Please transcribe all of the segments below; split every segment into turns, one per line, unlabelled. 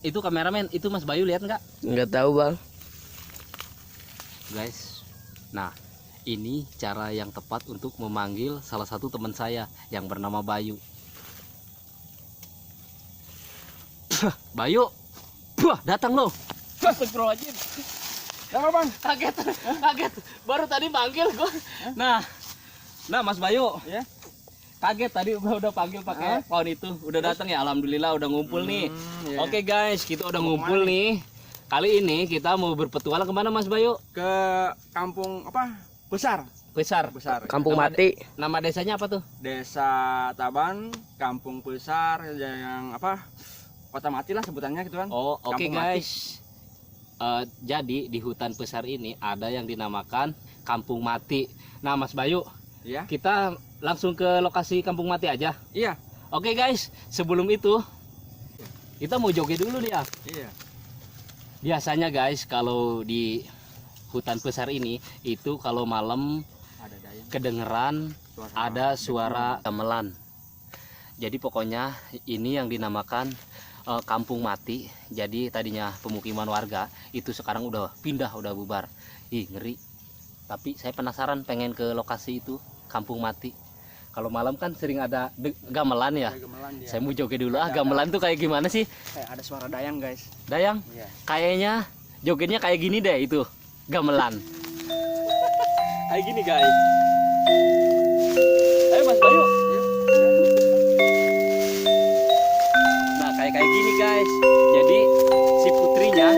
Itu kameramen, itu Mas Bayu lihat nggak?
Nggak tahu bang.
Guys, nah ini cara yang tepat untuk memanggil salah satu teman saya yang bernama Bayu. Bayu, datang lo.
Astagfirullahaladzim. Kenapa bang?
Kaget. Baru tadi manggil gua. Nah Mas Bayu.
Ya.
Kaget tadi udah panggil pakai pohon itu. Udah datang ya, alhamdulillah udah ngumpul nih.
Ya.
Oke guys, kita udah ngumpul nih. Kali ini kita mau berpetualang kemana Mas Bayu?
Ke kampung apa? Besar.
Besar.
Kampung
Nama
mati.
Nama desanya apa tuh?
Desa Taban, Kampung Besar yang apa? Kota mati lah sebutannya gitu kan.
Oh, oke
Kampung Mati.
guys. Jadi di hutan besar ini ada yang dinamakan Kampung Mati. Nah, Mas Bayu,
Iya.
kita langsung ke lokasi Kampung Mati aja.
Iya.
Oke guys, sebelum itu kita mau joget dulu nih ya.
Iya.
Biasanya guys, kalau di hutan besar ini itu kalau malam
Ada dayang.
kedengeran
Suara
ada suara gamelan. Jadi pokoknya ini yang dinamakan Kampung Mati. Jadi tadinya pemukiman warga, itu sekarang udah pindah, udah bubar. Ih, ngeri. Tapi saya penasaran pengen ke lokasi itu, Kampung Mati. Kalau malam kan sering ada gamelan ya.
Ada gamelan dia.
Saya mau joget dulu gamelan tuh kayak gimana sih?
Kayak ada suara dayang guys.
Dayang?
Iya.
Kayaknya jogetnya kayak gini deh itu, gamelan. Kayak gini guys. Ayo Mas Bayu. Nah kayak gini guys. Jadi si putrinya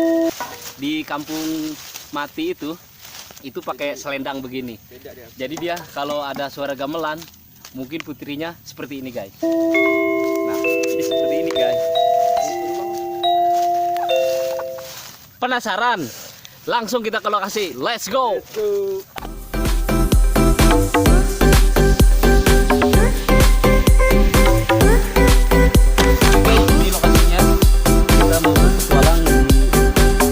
di Kampung Mati itu pakai selendang begini.
Beda dia.
Jadi dia kalau ada suara gamelan, mungkin putrinya seperti ini guys. Nah ini seperti ini guys. Penasaran? Langsung kita ke lokasi. Let's go. Oke, ini lokasinya. Kita mau berpetualang di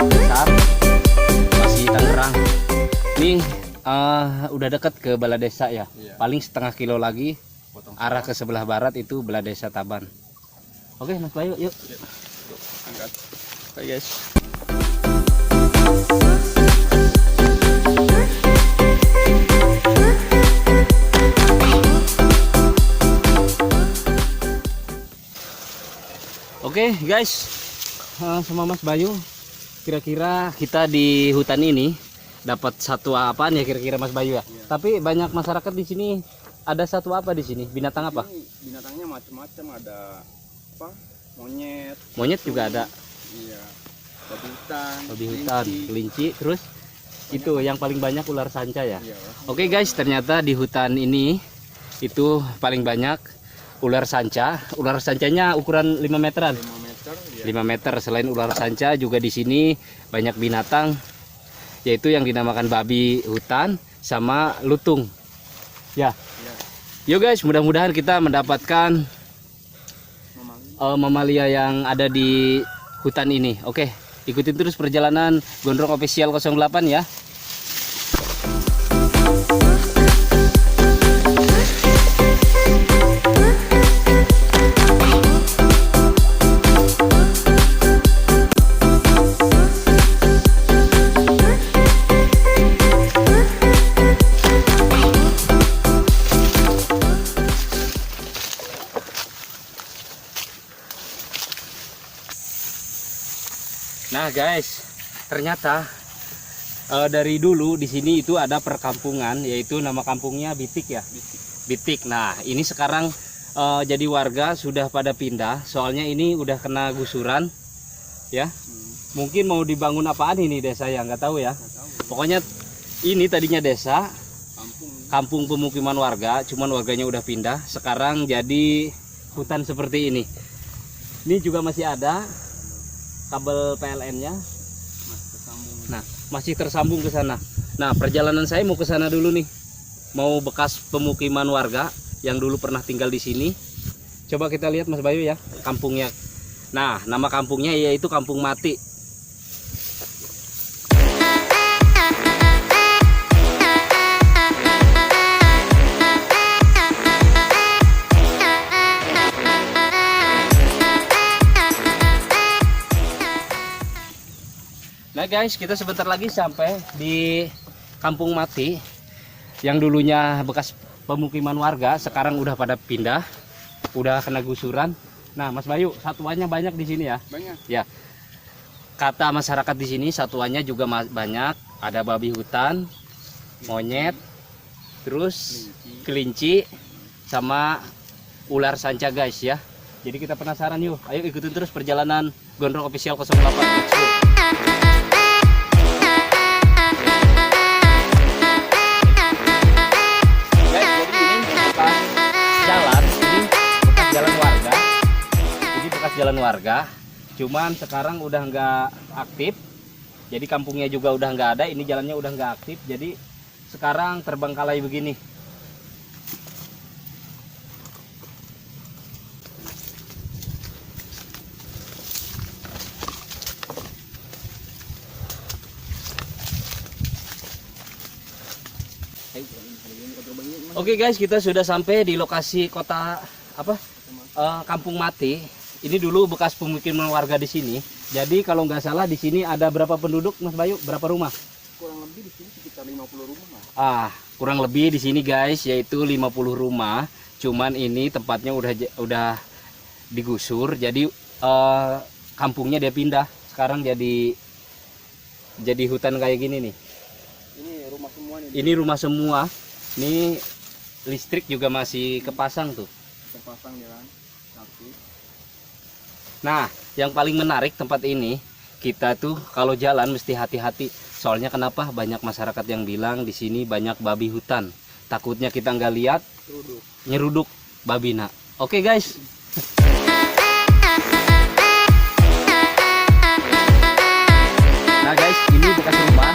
besar, masih Tangerang. Ini udah dekat ke Balai Desa ya.
Iya.
Paling setengah kilo lagi
Potong
arah ke sebelah barat itu Balai Desa Taban. Oke, Mas Bayu, yuk.
angkat. Oke guys.
Oke guys, sama Mas Bayu, kira-kira kita di hutan ini dapat satwa apaan ya kira-kira Mas Bayu ya?
Iya.
Tapi banyak masyarakat di sini, ada satwa apa di sini? Binatang apa?
Ini binatangnya macam-macam, ada apa? Monyet.
Monyet juga ada,
Iya. Babi hutan.
babi hutan, kelinci, terus itu yang paling banyak ular sanca ya.
Iya.
Oke guys, ternyata di hutan ini itu paling banyak ular sanca. Ular sancanya ukuran 5 meteran.
5 meter. Iya.
5 meter. Selain ular sanca juga di sini banyak binatang, yaitu yang dinamakan babi hutan sama lutung. Ya.
Iya.
Yuk guys, mudah-mudahan kita mendapatkan
Mamalia.
mamalia yang ada di hutan ini. Oke, ikutin terus perjalanan Gondrong Official 08 ya. Nah guys, ternyata dari dulu di sini itu ada perkampungan, yaitu nama kampungnya Bitik ya. Bitik. Nah ini sekarang jadi warga sudah pada pindah, soalnya ini udah kena gusuran, ya. Mungkin mau dibangun apaan ini desa ya, nggak tahu ya. Pokoknya ini tadinya desa, kampung pemukiman warga, cuman warganya udah pindah. Sekarang jadi hutan seperti ini. Ini juga masih ada kabel PLN-nya. Nah, masih tersambung ke sana. Nah, perjalanan saya mau ke sana dulu nih. Mau bekas pemukiman warga yang dulu pernah tinggal di sini. Coba kita lihat Mas Bayu ya, kampungnya. Nah, nama kampungnya yaitu Kampung Mati. Nah guys, kita sebentar lagi sampai di Kampung Mati yang dulunya bekas pemukiman warga, sekarang udah pada pindah, udah kena gusuran. Nah Mas Bayu, satuannya banyak di sini ya?
Banyak.
Ya. Kata masyarakat di sini satuannya juga banyak, ada babi hutan, monyet, terus kelinci, sama ular sanca guys ya. Jadi kita penasaran yuk, ayo ikutin terus perjalanan Gondrong Official 08. Let's go. Jalan warga, cuman sekarang udah nggak aktif, jadi kampungnya juga udah nggak ada, ini jalannya udah nggak aktif, jadi sekarang terbengkalai begini. Oke guys, kita sudah sampai di lokasi kota Kampung Mati. Ini dulu bekas pemukiman warga di sini. Jadi kalau nggak salah di sini ada berapa penduduk, Mas Bayu? Berapa rumah?
Kurang lebih di sini sekitar 50 rumah.
Kurang lebih di sini guys, yaitu 50 rumah. Cuman ini tempatnya udah digusur. Jadi kampungnya dia pindah. Sekarang jadi hutan kayak gini nih.
Ini rumah semua nih.
Ini rumah semua. Ini listrik juga masih kepasang tuh.
Kepasang ya kan. Aktif.
Nah, yang paling menarik tempat ini, kita tuh kalau jalan mesti hati-hati. Soalnya kenapa? Banyak masyarakat yang bilang di sini banyak babi hutan. Takutnya kita nggak lihat, nyeruduk babina. Oke guys. Nah guys, ini bekas rumah.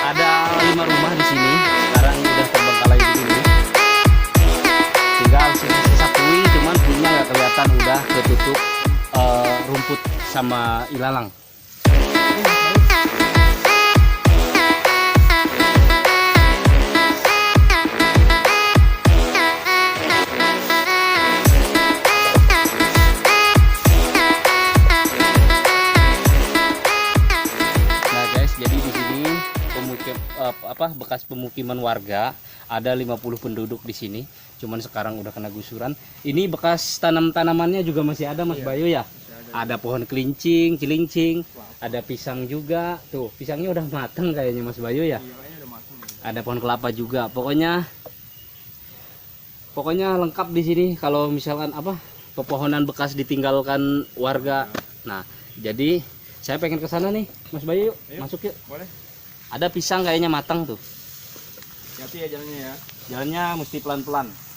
Ada 5 rumah di sini. Sekarang udah terbengkalai begini. Tinggal sisa-sisa puing, cuman puingnya nggak kelihatan, udah ketutup rumput sama ilalang. Nah guys, jadi di sini bekas pemukiman warga, ada 50 penduduk di sini. Cuman sekarang udah kena gusuran. Ini bekas tanam-tanamannya juga masih ada Mas Bayu ya? Ada pohon kelincing, cilincing, ada pisang juga. Tuh, pisangnya udah matang kayaknya Mas Bayu ya? Ada pohon kelapa juga. Pokoknya lengkap di sini. Kalau misalkan pepohonan bekas ditinggalkan warga. Nah, jadi saya pengen ke sana nih, Mas Bayu. Yuk, masuk yuk.
Boleh.
Ada pisang kayaknya matang tuh.
Hati ya jalannya ya.
Jalannya mesti pelan-pelan.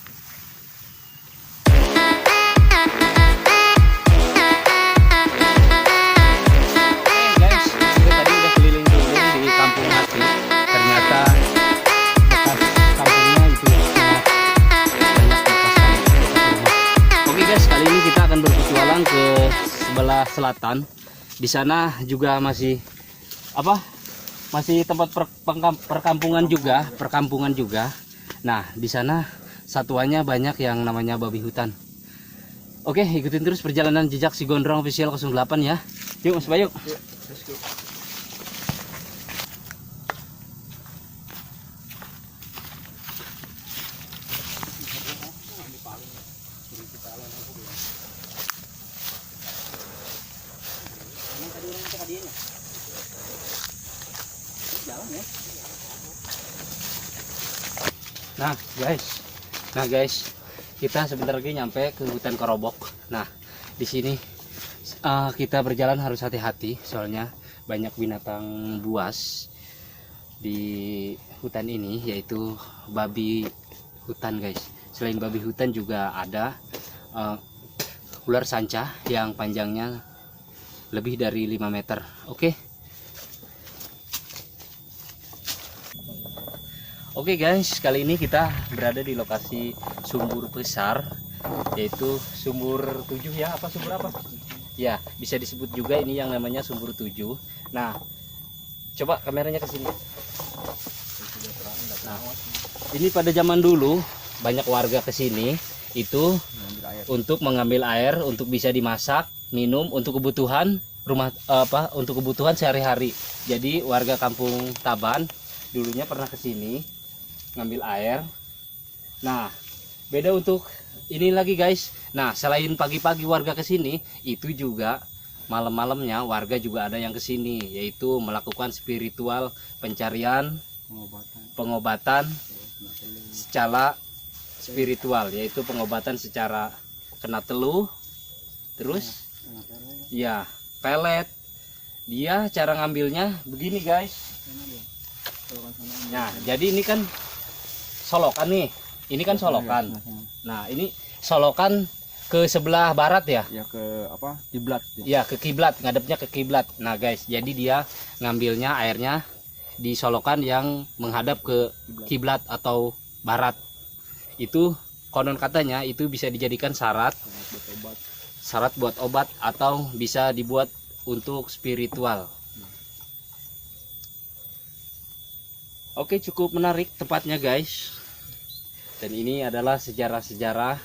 Selatan. Di sana juga masih tempat perkampungan juga. Nah, di sana satuannya banyak yang namanya babi hutan. Oke, ikutin terus perjalanan jejak si Gondrong Official 08 ya. Yuk Mas Bayu. Nah guys, kita sebentar lagi nyampe ke hutan Korobok. Nah, di sini kita berjalan harus hati-hati, soalnya banyak binatang buas di hutan ini, yaitu babi hutan guys. Selain babi hutan juga ada ular sanca yang panjangnya lebih dari 5 meter. Oke guys, kali ini kita berada di lokasi sumur besar, yaitu sumur 7 ya, sumur apa? Ya, bisa disebut juga ini yang namanya sumur 7. Nah, coba kameranya ke sini. Nah, ini pada zaman dulu banyak warga ke sini itu untuk mengambil air, untuk bisa dimasak, minum, untuk kebutuhan untuk kebutuhan sehari-hari. Jadi warga Kampung Taban dulunya pernah ke sini ngambil air. Nah, beda untuk ini lagi guys. Nah, selain pagi-pagi warga ke sini, itu juga malam-malamnya warga juga ada yang ke sini, yaitu melakukan spiritual pencarian, pengobatan secara spiritual, yaitu pengobatan secara kena teluh, terus ya pelet. Dia cara ngambilnya begini guys. Nah, jadi ini kan solokan nih. Ini kan solokan. Nah, ini solokan ke sebelah barat ya.
Ya ke apa? Kiblat.
Ya, ke kiblat, ngadepnya ke kiblat. Nah, guys, jadi dia ngambilnya airnya di solokan yang menghadap ke kiblat atau barat. Itu konon katanya itu bisa dijadikan syarat buat obat atau bisa dibuat untuk spiritual. Oke, cukup menarik tempatnya guys. Dan ini adalah sejarah-sejarah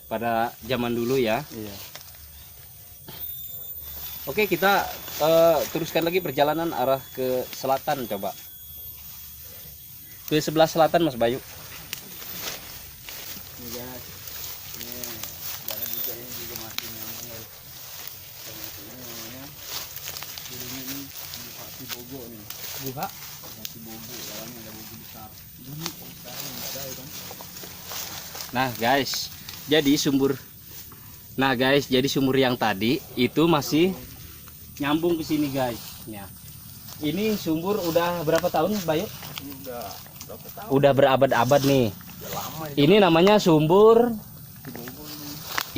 pada zaman dulu ya.
Iya.
Oke, kita teruskan lagi perjalanan arah ke selatan, coba ke sebelah selatan Mas Bayu.
Ini guys, ini jalan juga ini juga masih nyambung guys. Ini namanya ini buka Cibogo nih.
Buka
Cibogo, jalannya ada bogo besar. Ini besar yang ada ya kan.
Nah guys, jadi sumur yang tadi itu masih nyambung ke sini guys. Ya. Ini sumur udah berapa tahun Mas Bayu?
Ini udah berapa tahun?
Udah berabad-abad nih.
Udah lama
Ini namanya sumur.
Cibogo ini.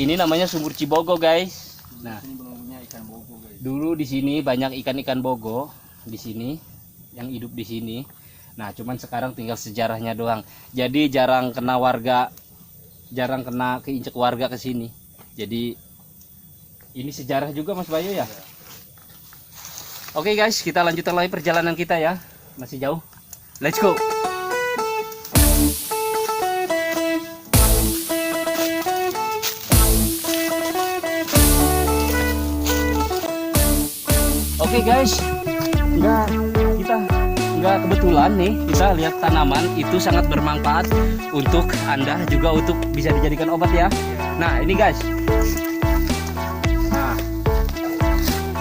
Ini namanya sumur Cibogo guys. Nah,
Ini belum punya ikan bogo guys.
dulu di sini banyak ikan-ikan bogo di sini yang hidup di sini. Nah, cuman sekarang tinggal sejarahnya doang. Jadi jarang kena keinjek warga ke sini. Jadi ini sejarah juga Mas Bayu ya. Oke guys, kita lanjutkan lagi perjalanan kita ya. Masih jauh. Let's go. Oke guys, nggak kebetulan nih kita lihat tanaman itu sangat bermanfaat untuk Anda juga untuk bisa dijadikan obat ya. Nah ini guys, nah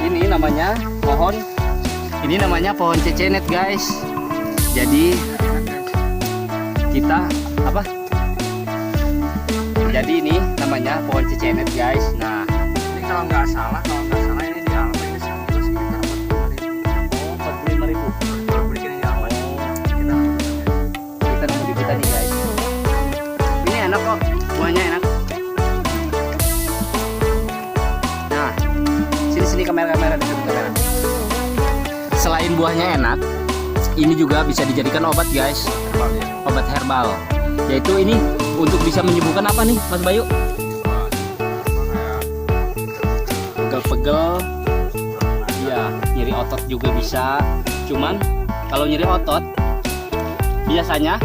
ini namanya pohon cecenet guys. Jadi kita apa? Jadi ini namanya pohon cecenet guys. Nah
Ini kalau nggak salah ini di alam ini sekitar
45.000.
kalau beli ini di alam
Kita nemu di hutan nih guys. Ini enak kok, buahnya enak. Nah, sini kamera dekat kamera. Selain buahnya enak, ini juga bisa dijadikan obat guys, obat herbal. Yaitu ini untuk bisa menyembuhkan apa nih Mas Bayu? Pegel-pegel, ya nyeri otot juga bisa. Cuman kalau nyeri otot biasanya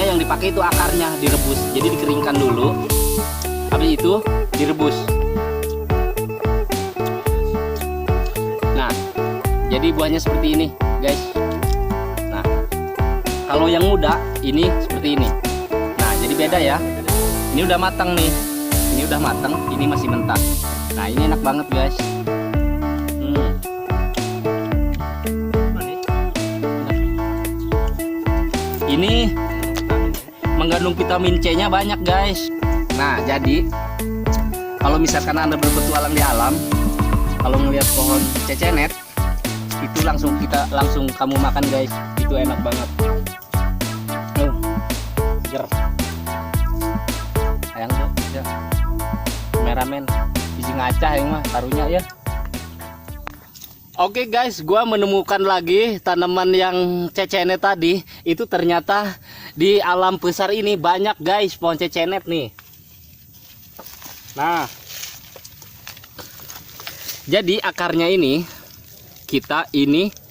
yang dipakai itu akarnya direbus. Jadi dikeringkan dulu, habis itu direbus. Nah, jadi buahnya seperti ini guys. Nah, kalau yang muda ini seperti ini. Nah, jadi beda ya. Ini udah matang nih. Ini udah matang, ini masih mentah. Nah, ini enak banget guys. Ini mengandung vitamin C-nya banyak guys. Nah, jadi kalau misalkan Anda berpetualang di alam, kalau ngelihat pohon cecenet itu langsung kamu makan guys. Itu enak banget. Seger. Sayang tuh, ya. Kameramen bisi ngaca yang mah taruhnya ya. Oke guys, gua menemukan lagi tanaman yang cecenet tadi. Itu ternyata di alam besar ini banyak guys pohon cecenet nih. Nah, jadi akarnya ini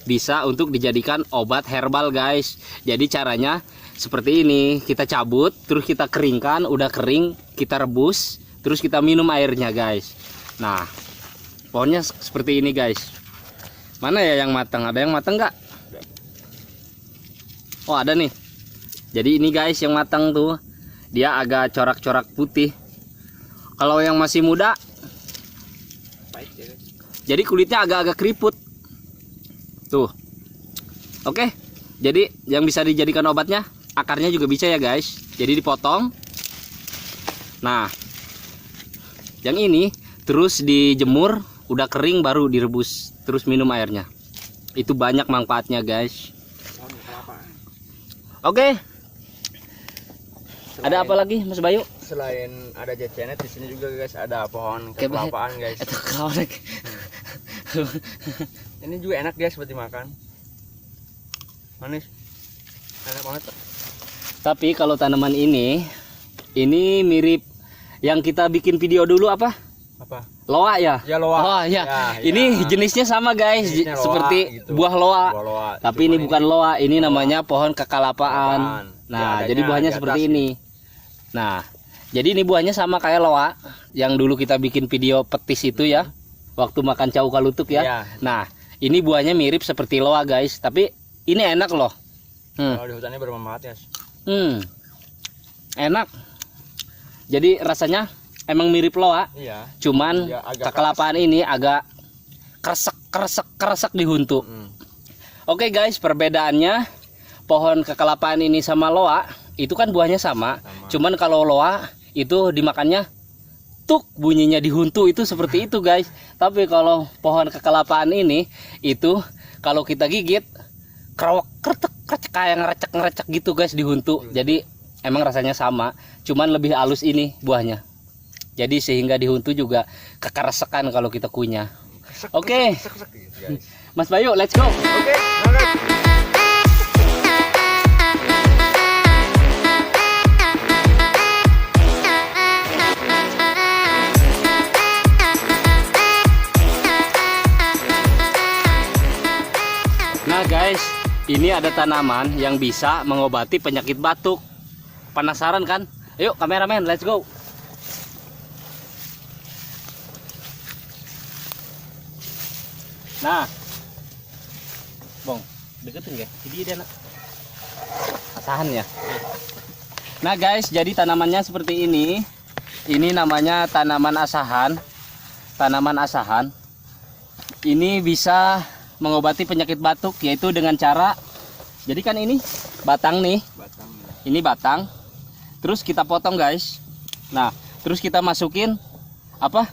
bisa untuk dijadikan obat herbal guys. Jadi caranya seperti ini, kita cabut terus kita keringkan, udah kering kita rebus terus kita minum airnya guys. Nah, pohonnya seperti ini guys. Mana ya yang matang? Ada yang matang nggak? Oh ada nih. Jadi ini guys yang matang tuh, dia agak corak-corak putih. Kalau yang masih muda, jadi kulitnya agak-agak keriput. Tuh. Oke. Jadi yang bisa dijadikan obatnya, akarnya juga bisa ya guys. Jadi dipotong. Nah, yang ini terus dijemur, udah kering baru direbus, terus minum airnya. Itu banyak manfaatnya guys. Oke. Ada apa lagi Mas Bayu?
Selain ada jajanet, di sini juga guys ada pohon kelapaan guys.
Itu
Ini juga enak guys buat dimakan. Manis. Enak banget.
Tapi kalau tanaman ini mirip yang kita bikin video dulu apa?
Apa?
Loa ya?
Ya loa.
Oh ya. Ini jenisnya sama guys,
Jenisnya loa,
seperti
gitu.
buah loa.
Buah loa.
Tapi ini bukan loa, ini namanya pohon kekalapaan. Nah,
Ya,
jadi buahnya
di
seperti
atas
ini. Nah, jadi ini buahnya sama kayak loa yang dulu kita bikin video petis itu ya. Waktu makan cau kalutuk ya.
Iya.
Nah, ini buahnya mirip seperti loa guys, tapi ini enak loh.
Kalau di hutannya bermanfaat ya.
Enak. Jadi rasanya emang mirip loa,
Iya.
cuman
Dia agak
kekelapaan ini agak kresek di huntu. Oke guys, perbedaannya pohon kekelapaan ini sama loa itu kan buahnya sama. Cuman kalau loa itu dimakannya tuk, bunyinya di huntu itu seperti itu guys. Tapi kalau pohon kekelapaan ini itu kalau kita gigit kerok kretek kayak ngerecek gitu guys di huntu. Jadi emang rasanya sama, cuman lebih halus ini buahnya. Jadi sehingga di huntu juga kekeresekan kalau kita kunyah. Oke. Mas Bayu, let's go.
Oke, lanjut.
Nah guys, ini ada tanaman yang bisa mengobati penyakit batuk. Penasaran kan? Ayo kameramen, let's go. Nah, Bong, deketin ya. Jadi dia nak asahan ya. Nah guys, jadi tanamannya seperti ini. Ini namanya tanaman asahan. Tanaman asahan. Ini bisa mengobati penyakit batuk, yaitu dengan cara, jadi kan ini batang nih. Ini batang. Terus kita potong guys. Nah, terus kita masukin apa?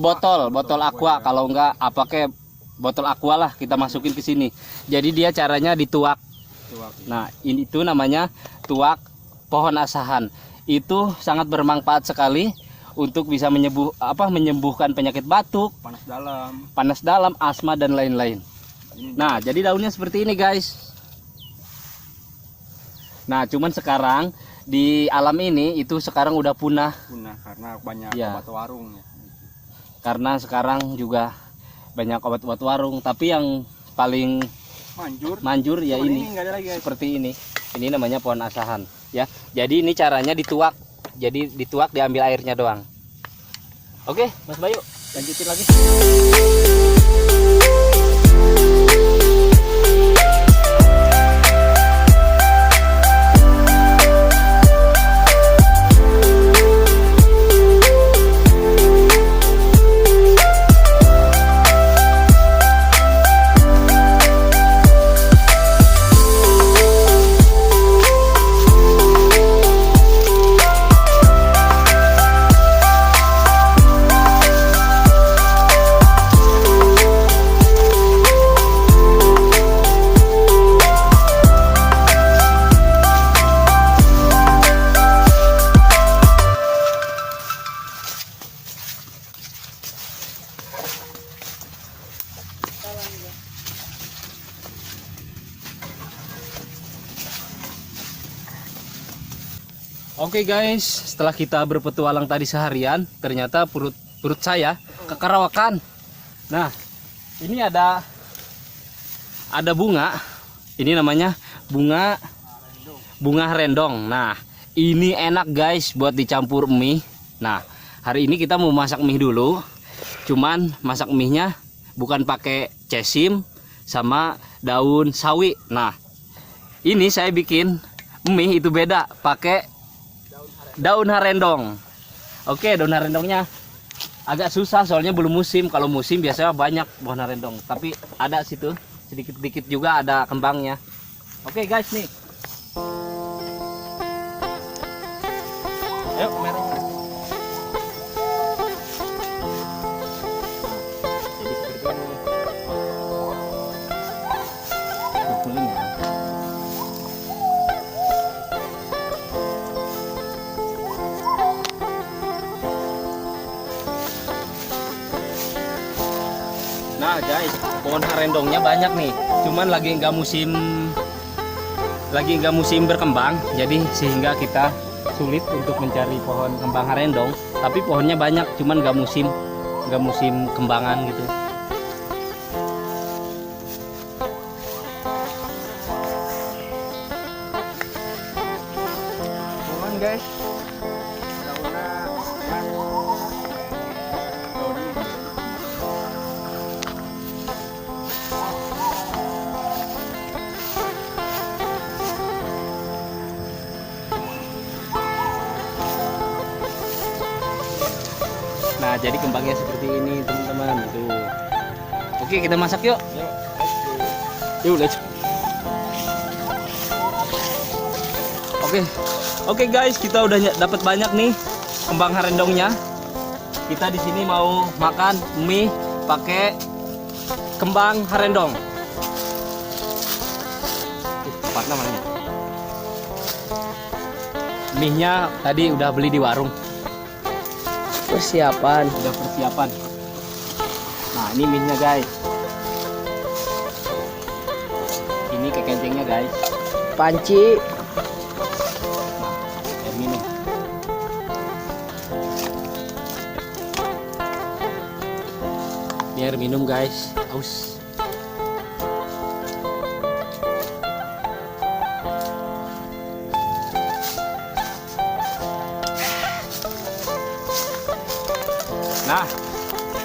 Botol aqua. Kalau enggak apa kayak botol aqua lah kita masukin ke sini. Jadi dia caranya dituak. Nah, ini itu namanya tuak pohon asahan. Itu sangat bermanfaat sekali untuk bisa menyembuhkan penyakit batuk, panas dalam, asma dan lain-lain. Nah, jadi daunnya seperti ini guys. Nah, cuman sekarang di alam ini itu sekarang udah punah
Karena banyak
ya.
obat warung ya.
Karena sekarang juga banyak obat-obat warung, tapi yang paling manjur ya ini
nggak ada lagi, guys.
seperti ini. Ini namanya pohon asahan ya. Jadi ini caranya dituak. Jadi dituak, diambil airnya doang. Oke, Mas Bayu, lanjutin lagi. Oke guys, setelah kita berpetualang tadi seharian, ternyata perut saya kekarawakan. Nah, ini ada bunga. Ini namanya bunga rendong. Nah, ini enak guys buat dicampur mie. Nah, hari ini kita mau masak mie dulu. Cuman masak mie-nya bukan pakai cesim sama daun sawi. Nah, ini saya bikin mie itu beda, pakai daun harendong. Oke, daun harendongnya agak susah soalnya belum musim. Kalau musim biasanya banyak pohon harendong, tapi ada situ sedikit-sedikit juga ada kembangnya. Oke guys, nih. Ayo, merah. Jadi seperti ini. Kuning ya. Nah guys, pohon harendongnya banyak nih. Cuman lagi nggak musim berkembang, jadi sehingga kita sulit untuk mencari pohon kembang harendong. Tapi pohonnya banyak, cuman nggak musim kembangan gitu.
Pohon guys. Daunnya daun ini.
Nah, jadi kembangnya seperti ini, teman-teman. Tuh. Oke, kita masak yuk. Yuk, let's. Oke guys, kita udah dapat banyak nih kembang harendongnya. Kita di sini mau makan mie pakai kembang harendong. Tempatnya mana? Mie-nya tadi udah beli di warung.
Persiapan.
Udah persiapan. Nah, ini mie-nya guys. Ini kekencengnya guys.
Panci.
Air minum. Ini air minum guys. Aus.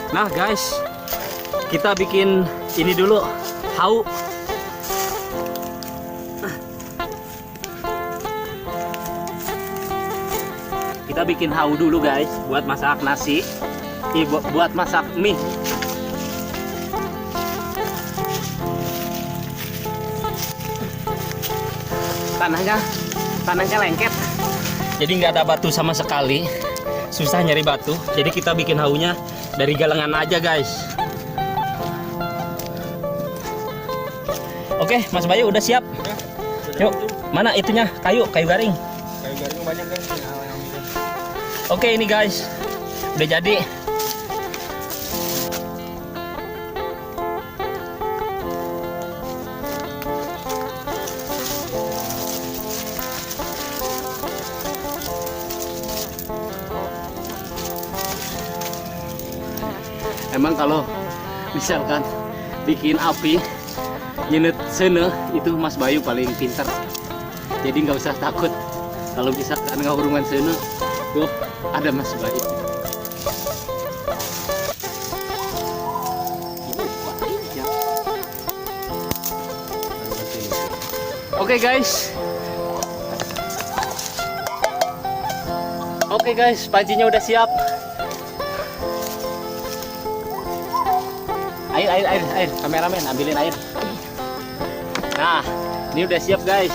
Nah guys, kita bikin ini dulu, hau. Kita bikin hau dulu guys, buat masak nasi, buat masak mie. Tanahnya lengket, jadi nggak ada batu sama sekali. Susah nyari batu, jadi kita bikin haunya dari galangan aja guys. Oke, Mas Bayu udah siap. Yuk, mana itunya? Kayu garing.
Kayu garing banyak guys.
Oke, ini guys udah jadi. Emang kalau misalkan bikin api nyenet sene itu Mas Bayu paling pinter. Jadi nggak usah takut kalau misalkan ngawurungan sene, tuh ada Mas Bayu. Oke guys, pancinya udah siap. Air, kameramen ambilin air. Nah, ini udah siap guys.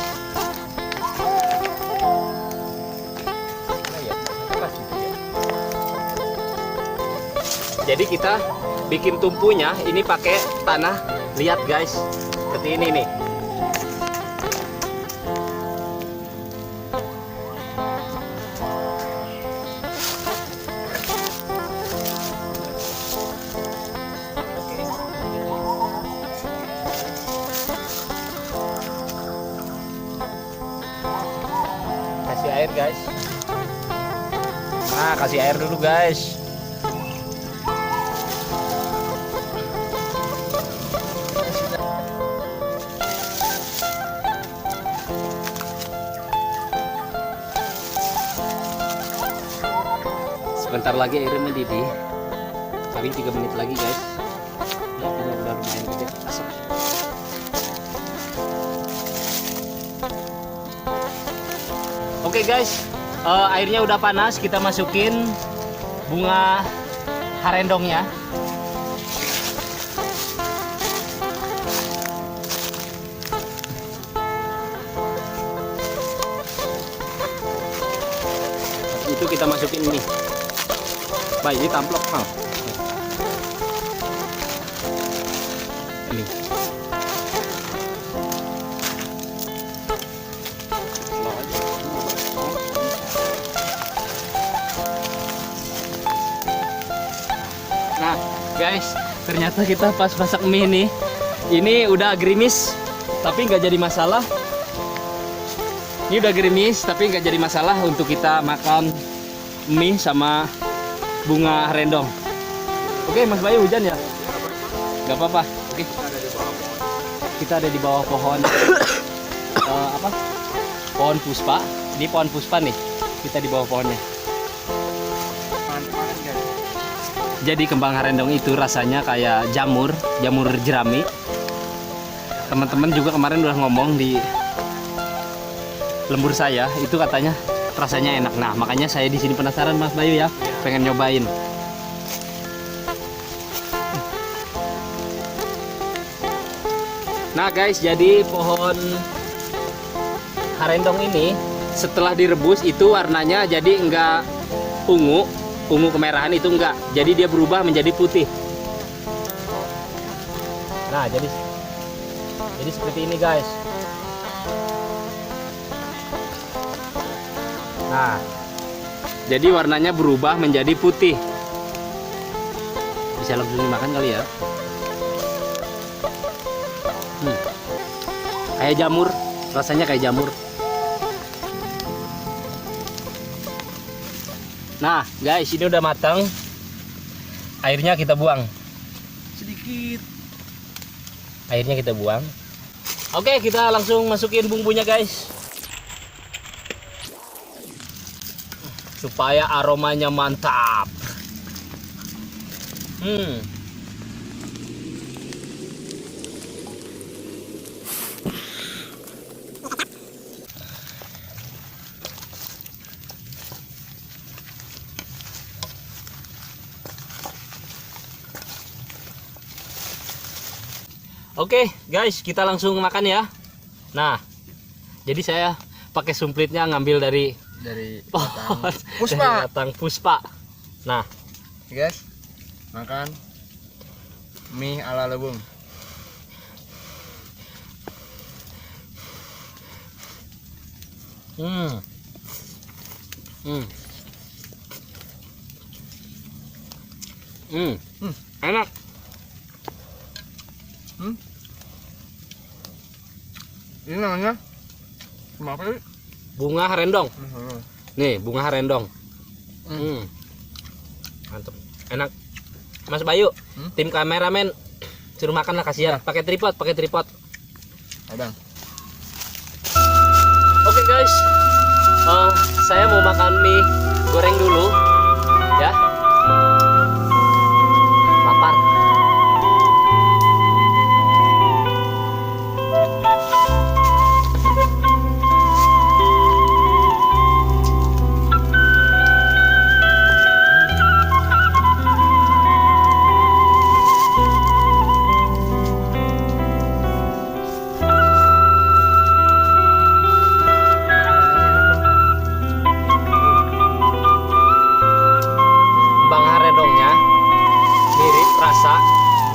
Jadi kita bikin tumpunya ini pakai tanah liat guys, seperti ini nih. Kasih air guys. Nah, kasih air dulu guys. Sebentar lagi airnya mendidih. paling 3 menit lagi guys. Ya, ini udah lumayan gede asap. Oke guys, airnya udah panas, kita masukin bunga harendongnya. Itu kita masukin ini. Baik, ini tamplok mal. Ini. Nah, guys, ternyata kita pas masak mie ini udah gerimis, tapi nggak jadi masalah. Ini udah gerimis, tapi nggak jadi masalah untuk kita makan mie sama bunga rendong. Oke, Mas Bayu hujan ya? Nggak apa-apa. Oke. Kita ada di bawah pohon apa? Pohon puspa. Ini pohon puspa nih. Kita di bawah pohonnya. Jadi kembang harendong itu rasanya kayak jamur jerami. Teman-teman juga kemarin udah ngomong di lembur saya, itu katanya rasanya enak. Nah, makanya saya di sini penasaran Mas Bayu ya, pengen nyobain. Nah guys, jadi pohon harendong ini setelah direbus itu warnanya jadi enggak ungu kemerahan, itu enggak. Jadi dia berubah menjadi putih. Nah, jadi seperti ini guys. Nah, jadi warnanya berubah menjadi putih. Bisa langsung dimakan kali ya. Kayak jamur, rasanya kayak jamur. Nah, guys, ini udah matang. Airnya kita buang.
Sedikit.
Airnya kita buang. Oke, kita langsung masukin bumbunya, guys. Supaya aromanya mantap. Oke, guys, kita langsung makan ya. Nah, jadi saya pakai sumplitnya ngambil dari pohon
Puspa.
dari batang puspa. Nah,
Guys, makan mie ala Lebung.
Enak.
Ini namanya apa sih?
Bunga harendong. Nih, bunga harendong. Mantap. Enak. Mas Bayu, tim kameramen suruh makan lah, kasihan. Pakai tripod.
Abang.
Oke guys, saya mau makan mie goreng dulu, ya. Lapar.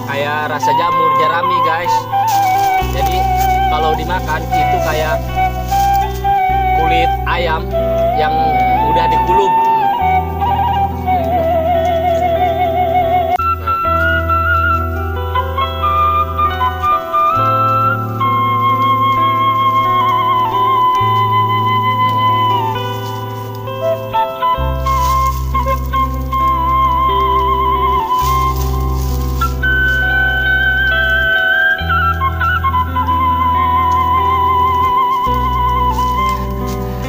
Kayak rasa jamur jerami guys. Jadi kalau dimakan itu kayak kulit ayam yang udah dikulub.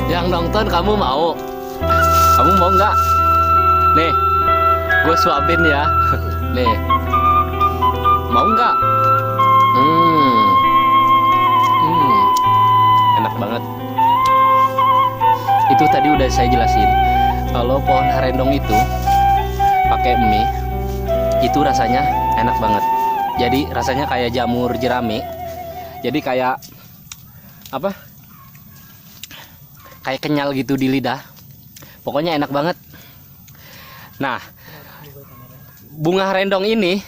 Yang nonton kamu mau? Kamu mau nggak? Nih, gue suapin ya. Nih. Mau nggak? Enak banget. Itu tadi udah saya jelasin. Kalau pohon harendong itu pakai mie, itu rasanya enak banget. Jadi rasanya kayak jamur jerami. Jadi kayak apa? Kayak kenyal gitu di lidah. Pokoknya enak banget. Nah, bunga harendong ini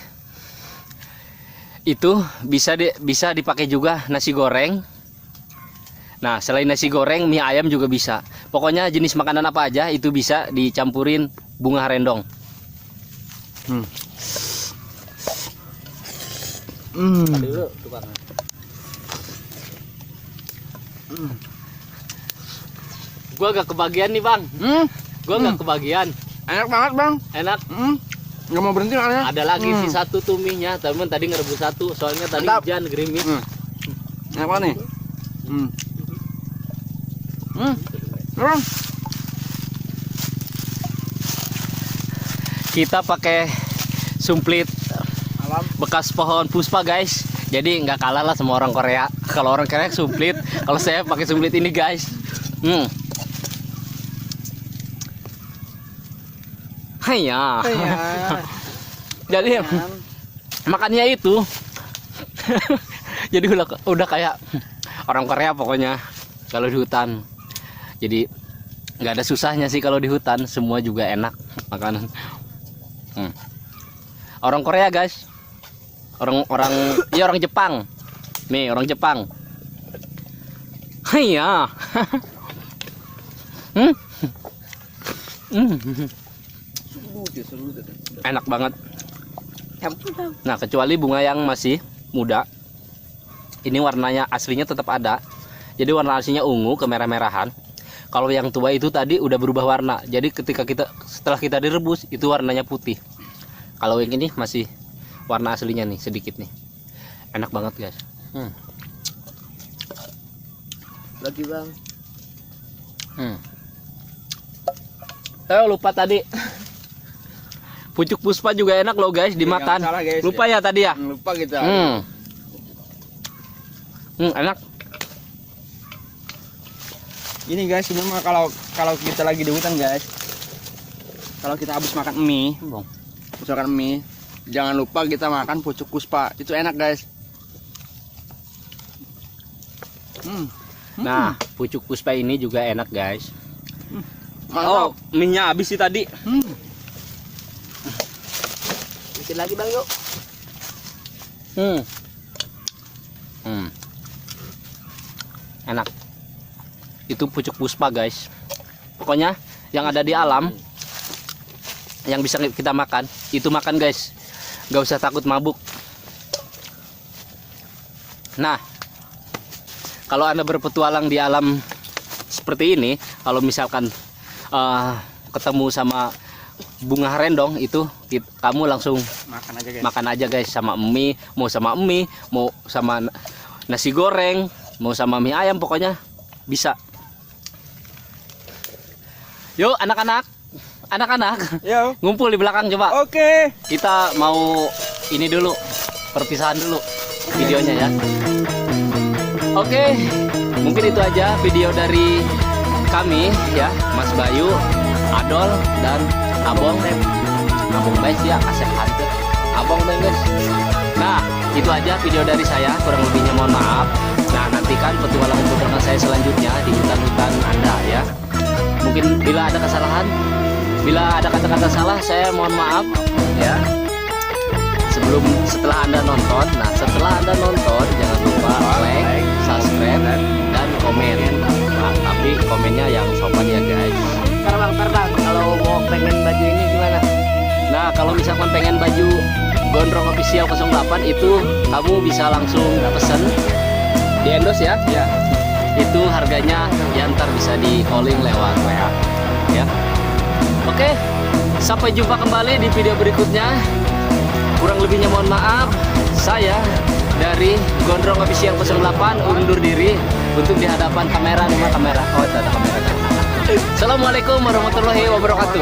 itu bisa dipakai juga nasi goreng. Nah, selain nasi goreng, mie ayam juga bisa. Pokoknya jenis makanan apa aja itu bisa dicampurin bunga harendong. Dulu tukang. Gua agak kebagian nih, Bang. Gua agak kebagian.
Enak banget, Bang.
Enak.
Nggak mau berhenti makanya.
Ada lagi sih satu tuh mie-nya, temen tadi ngerebus satu, soalnya tadi
Mantap.
hujan gerimis.
Enak banget nih.
Kita pakai sumplit
Alam.
bekas pohon puspa, guys. Jadi nggak kalah lah sama orang Korea. Kalau orang Korea sumplit, kalau saya pakai sumplit ini, guys. Hanya. Jadi makannya itu jadi udah kayak orang Korea pokoknya kalau di hutan. Jadi nggak ada susahnya sih kalau di hutan, semua juga enak makanan. Orang Korea, guys. Orang Jepang. Nih, orang Jepang. Hanya. Enak banget. Nah, kecuali bunga yang masih muda, ini warnanya aslinya tetap ada. Jadi warna aslinya ungu kemerah-merahan. Kalau yang tua itu tadi udah berubah warna. Jadi setelah kita direbus itu warnanya putih. Kalau yang ini masih warna aslinya nih sedikit nih. Enak banget, guys.
Lagi, Bang.
Lupa tadi. Pucuk puspa juga enak loh, guys, dimakan.
Salah, guys.
Lupa ya tadi ya.
Lupa kita.
Enak.
Ini, guys, ini mah kalau kita lagi di hutan, guys. Kalau kita habis makan mie, jangan lupa kita makan pucuk puspa. Itu enak, guys.
Nah, pucuk puspa ini juga enak, guys.
Mantap.
Mie-nya habis sih tadi.
Bikin lagi, Bang, yuk.
Enak. Itu pucuk puspa, guys. Pokoknya yang ada di alam yang bisa kita makan, itu makan, guys. Gak usah takut mabuk. Nah, kalau Anda berpetualang di alam seperti ini, kalau misalkan ketemu sama bunga harendong itu, kamu langsung makan aja, guys, sama mie, mau sama mie, mau sama nasi goreng, mau sama mie ayam, pokoknya bisa. Yuk, anak-anak,
Yo.
ngumpul di belakang coba.
Oke.
Kita mau ini dulu, perpisahan dulu videonya ya. Oke, mungkin itu aja video dari kami ya, Mas Bayu, Adol, dan Abong guys ya, Asep Hunter, Abong guys. Nah, itu aja video dari saya, kurang lebihnya mohon maaf. Nah, nantikan petualangan saya selanjutnya di hutan-hutan Anda ya. Mungkin bila ada kesalahan, bila ada kata-kata salah, saya mohon maaf ya. Setelah Anda nonton, setelah Anda nonton jangan lupa like, subscribe, dan komen. Nah, tapi komennya yang sopan ya, guys.
Bang, kalau mau pengen baju ini gimana?
Nah, kalau misalkan pengen baju Gondrong Official 08 itu kamu bisa langsung pesen di endorse ya.
Ya.
Itu harganya ya ntar bisa di calling lewat WA ya. Oke, sampai jumpa kembali di video berikutnya. Kurang lebihnya mohon maaf. Saya dari Gondrong Official 08 undur diri untuk di hadapan kamera. Oh, ada kamera. Assalamualaikum warahmatullahi wabarakatuh.